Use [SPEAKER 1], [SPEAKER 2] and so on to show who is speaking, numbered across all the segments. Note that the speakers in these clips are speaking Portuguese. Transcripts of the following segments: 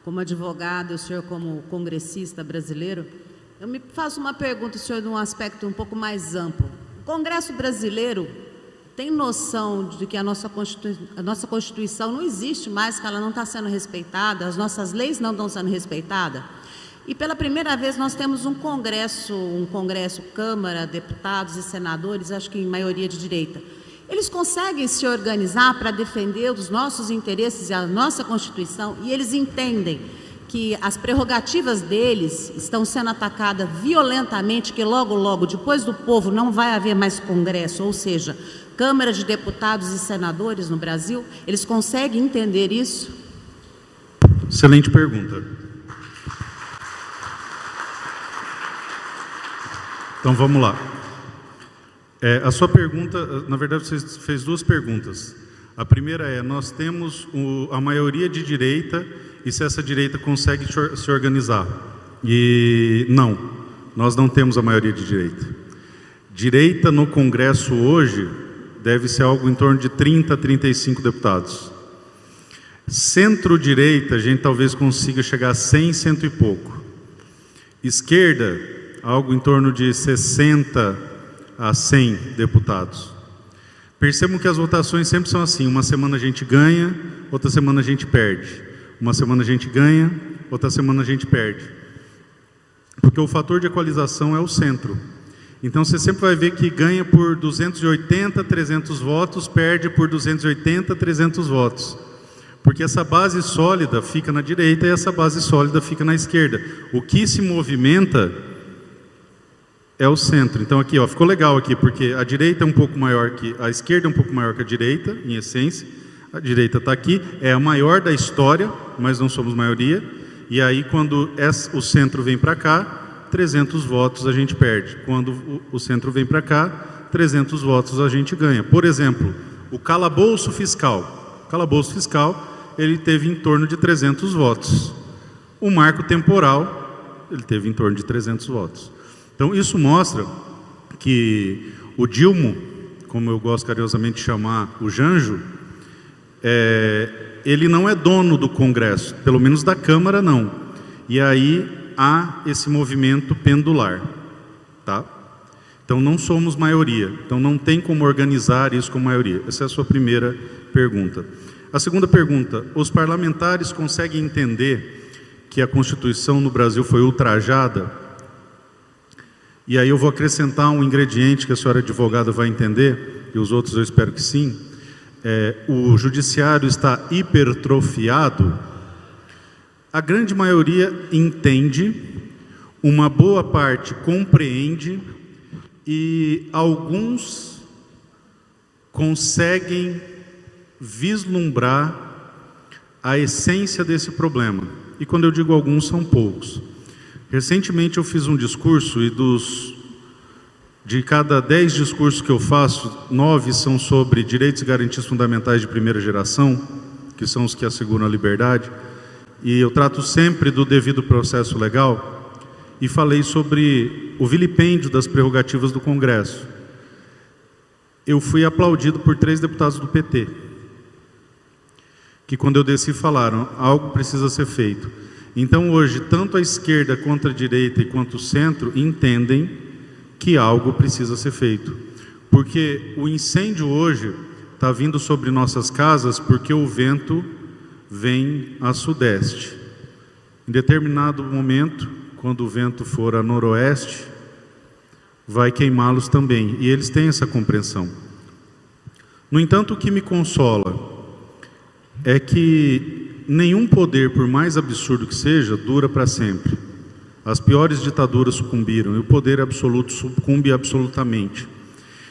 [SPEAKER 1] como advogado e o senhor como congressista brasileiro, eu me faço uma pergunta, senhor, de um aspecto um pouco mais amplo. O Congresso brasileiro tem noção de que a nossa Constituição não existe mais, que ela não está sendo respeitada, as nossas leis não estão sendo respeitadas? E pela primeira vez nós temos um Congresso, Câmara, deputados e senadores, acho que em maioria de direita. Eles conseguem se organizar para defender os nossos interesses e a nossa Constituição, e eles entendem que as prerrogativas deles estão sendo atacadas violentamente, que logo, logo, depois do povo, não vai haver mais Congresso, ou seja, Câmara de Deputados e Senadores no Brasil. Eles conseguem entender isso?
[SPEAKER 2] Excelente pergunta. Então, vamos lá. A sua pergunta, na verdade, você fez duas perguntas. A primeira é, nós temos a maioria de direita e se essa direita consegue se organizar. E não, nós não temos a maioria de direita. Direita no Congresso hoje deve ser algo em torno de 30 a 35 deputados. Centro-direita, a gente talvez consiga chegar a 100, 100 e pouco. Esquerda, algo em torno de 60 a 100 deputados. Percebam que as votações sempre são assim, uma semana a gente ganha, outra semana a gente perde. Uma semana a gente ganha, outra semana a gente perde. Porque o fator de equalização é o centro. Então você sempre vai ver que ganha por 280, 300 votos, perde por 280, 300 votos. Porque essa base sólida fica na direita e essa base sólida fica na esquerda. O que se movimenta é o centro. Então aqui, ó, ficou legal aqui, porque a direita é um pouco maior que a esquerda, é um pouco maior que a direita, em essência. A direita está aqui, é a maior da história, mas não somos maioria. E aí, quando o centro vem para cá, 300 votos a gente perde. Quando o centro vem para cá, 300 votos a gente ganha. Por exemplo, o calabouço fiscal. O calabouço fiscal, ele teve em torno de 300 votos. O marco temporal, ele teve em torno de 300 votos. Então, isso mostra que o Dilma, como eu gosto carinhosamente de chamar o Janjo, ele não é dono do Congresso, pelo menos da Câmara não. E aí há esse movimento pendular, tá? Então não somos maioria, então não tem como organizar isso com maioria. Essa é a sua primeira pergunta. A segunda pergunta, os parlamentares conseguem entender que a Constituição no Brasil foi ultrajada? E aí eu vou acrescentar um ingrediente que a senhora advogada vai entender, e os outros eu espero que sim. O judiciário está hipertrofiado. A grande maioria entende, uma boa parte compreende e alguns conseguem vislumbrar a essência desse problema. E quando eu digo alguns, são poucos. Recentemente eu fiz um discurso e de cada 10 discursos que eu faço, 9 são sobre direitos e garantias fundamentais de primeira geração, que são os que asseguram a liberdade, e eu trato sempre do devido processo legal, e falei sobre o vilipêndio das prerrogativas do Congresso. Eu fui aplaudido por 3 deputados do PT, que quando eu desci falaram, algo precisa ser feito. Então hoje, tanto a esquerda quanto a direita e quanto o centro entendem que algo precisa ser feito. Porque o incêndio hoje está vindo sobre nossas casas porque o vento vem a sudeste. Em determinado momento, quando o vento for a noroeste, vai queimá-los também. E eles têm essa compreensão. No entanto, o que me consola é que nenhum poder, por mais absurdo que seja, dura para sempre. As piores ditaduras sucumbiram e o poder absoluto sucumbe absolutamente.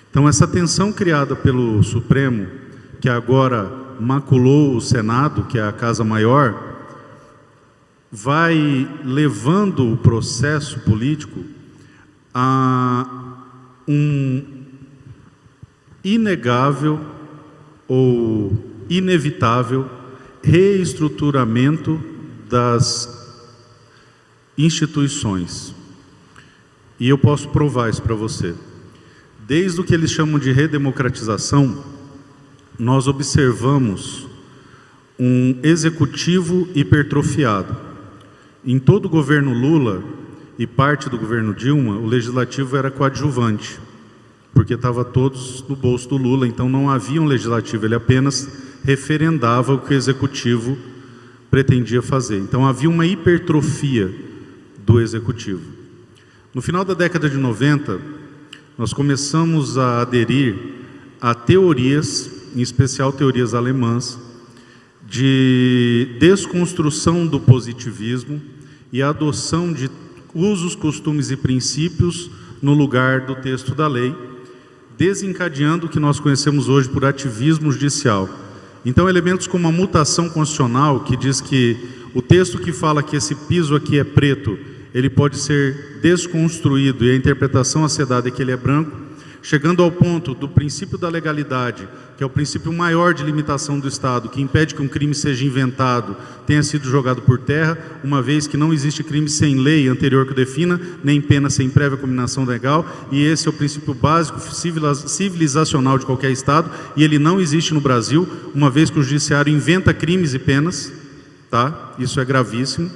[SPEAKER 2] Então essa tensão criada pelo Supremo, que agora maculou o Senado, que é a Casa Maior, vai levando o processo político a um inegável ou inevitável reestruturamento das instituições. E eu posso provar isso para você. Desde o que eles chamam de redemocratização, nós observamos um executivo hipertrofiado. Em todo o governo Lula e parte do governo Dilma, o legislativo era coadjuvante, porque estava todos no bolso do Lula, então não havia um legislativo, ele apenas referendava o que o executivo pretendia fazer. Então havia uma hipertrofia do executivo. No final da década de 90, nós começamos a aderir a teorias, em especial teorias alemãs, de desconstrução do positivismo e a adoção de usos, costumes e princípios no lugar do texto da lei, desencadeando o que nós conhecemos hoje por ativismo judicial. Então, elementos como a mutação constitucional, que diz que o texto que fala que esse piso aqui é preto, ele pode ser desconstruído, e a interpretação acedada é que ele é branco, chegando ao ponto do princípio da legalidade, que é o princípio maior de limitação do Estado, que impede que um crime seja inventado, tenha sido jogado por terra, uma vez que não existe crime sem lei anterior que o defina, nem pena sem prévia combinação legal, e esse é o princípio básico civilizacional de qualquer Estado, e ele não existe no Brasil, uma vez que o judiciário inventa crimes e penas, tá? Isso é gravíssimo.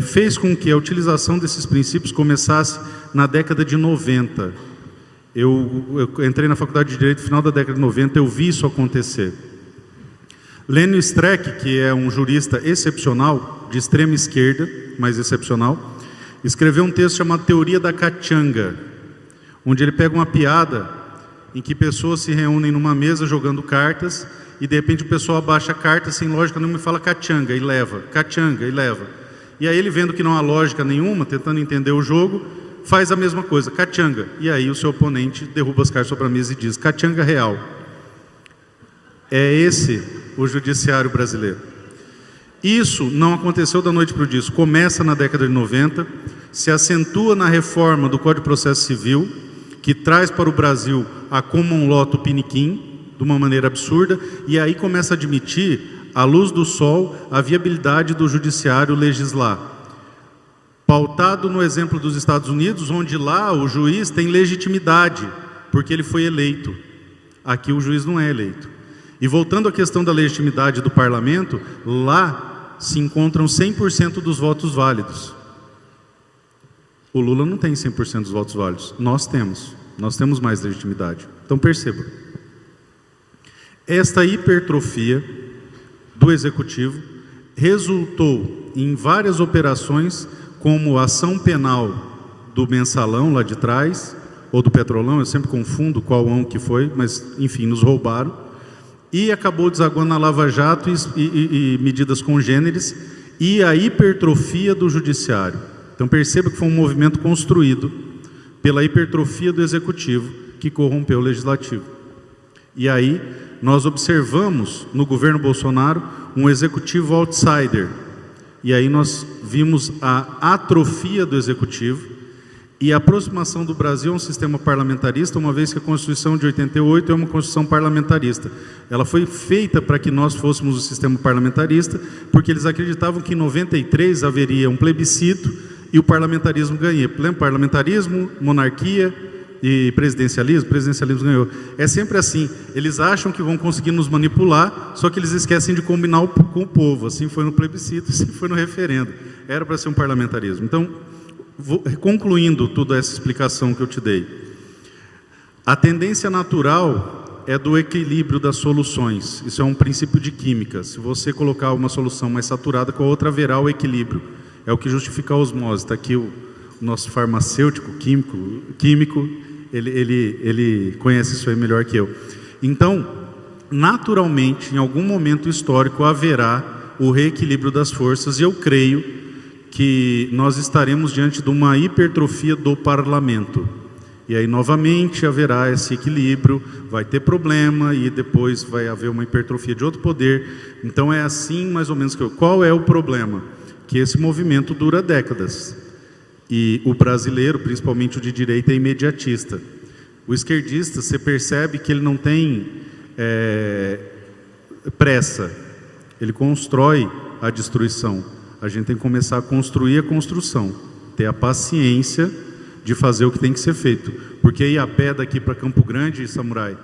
[SPEAKER 2] Fez com que a utilização desses princípios começasse na década de 90. Eu entrei na faculdade de Direito no final da década de 90, eu vi isso acontecer. Lênio Streck, que é um jurista excepcional, de extrema esquerda, mas excepcional, escreveu um texto chamado Teoria da Cachanga, onde ele pega uma piada em que pessoas se reúnem numa mesa jogando cartas e de repente o pessoal abaixa a carta sem lógica nenhuma e fala cachanga e leva, cachanga e leva. E aí ele, vendo que não há lógica nenhuma, tentando entender o jogo, faz a mesma coisa, cachanga. E aí o seu oponente derruba as cartas sobre a mesa e diz, cachanga real. É esse o judiciário brasileiro. Isso não aconteceu da noite para o dia, começa na década de 90, se acentua na reforma do Código de Processo Civil, que traz para o Brasil a common law tupiniquim, de uma maneira absurda, e aí começa a admitir, à luz do sol, a viabilidade do judiciário legislar. Pautado no exemplo dos Estados Unidos, onde lá o juiz tem legitimidade, porque ele foi eleito. Aqui o juiz não é eleito. E voltando à questão da legitimidade do parlamento, lá se encontram 100% dos votos válidos. O Lula não tem 100% dos votos válidos. Nós temos mais legitimidade. Então perceba. Esta hipertrofia do Executivo resultou em várias operações, como a ação penal do Mensalão lá de trás, ou do Petrolão, eu sempre confundo qual que foi, mas enfim, nos roubaram, e acabou desaguando na Lava Jato e medidas congêneres, e a hipertrofia do Judiciário. Então perceba que foi um movimento construído pela hipertrofia do Executivo, que corrompeu o Legislativo. E aí nós observamos no governo Bolsonaro um executivo outsider. E aí nós vimos a atrofia do executivo e a aproximação do Brasil a um sistema parlamentarista, uma vez que a Constituição de 88 é uma Constituição parlamentarista. Ela foi feita para que nós fôssemos o sistema parlamentarista, porque eles acreditavam que em 93 haveria um plebiscito e o parlamentarismo ganhia. Parlamentarismo, monarquia e presidencialismo ganhou. É sempre assim, eles acham que vão conseguir nos manipular, só que eles esquecem de combinar com o povo. Assim foi no plebiscito, assim foi no referendo. Era para ser um parlamentarismo. Então, concluindo toda essa explicação que eu te dei, a tendência natural é do equilíbrio das soluções. Isso é um princípio de química. Se você colocar uma solução mais saturada com a outra, haverá o equilíbrio. É o que justifica a osmose. Está aqui o nosso farmacêutico, químico, ele conhece isso aí melhor que eu. Então, naturalmente, em algum momento histórico, haverá o reequilíbrio das forças, e eu creio que nós estaremos diante de uma hipertrofia do parlamento. E aí, novamente, haverá esse equilíbrio, vai ter problema, e depois vai haver uma hipertrofia de outro poder. Então, é assim, mais ou menos, qual é o problema? Que esse movimento dura décadas. E o brasileiro, principalmente o de direita, é imediatista. O esquerdista, você percebe que ele não tem pressa. Ele constrói a destruição. A gente tem que começar a construir a construção. Ter a paciência de fazer o que tem que ser feito. Porque ir a pé daqui para Campo Grande, Samurai,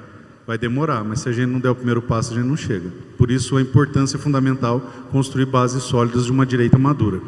[SPEAKER 2] Vai demorar, mas se a gente não der o primeiro passo, a gente não chega. Por isso a importância fundamental construir bases sólidas de uma direita madura.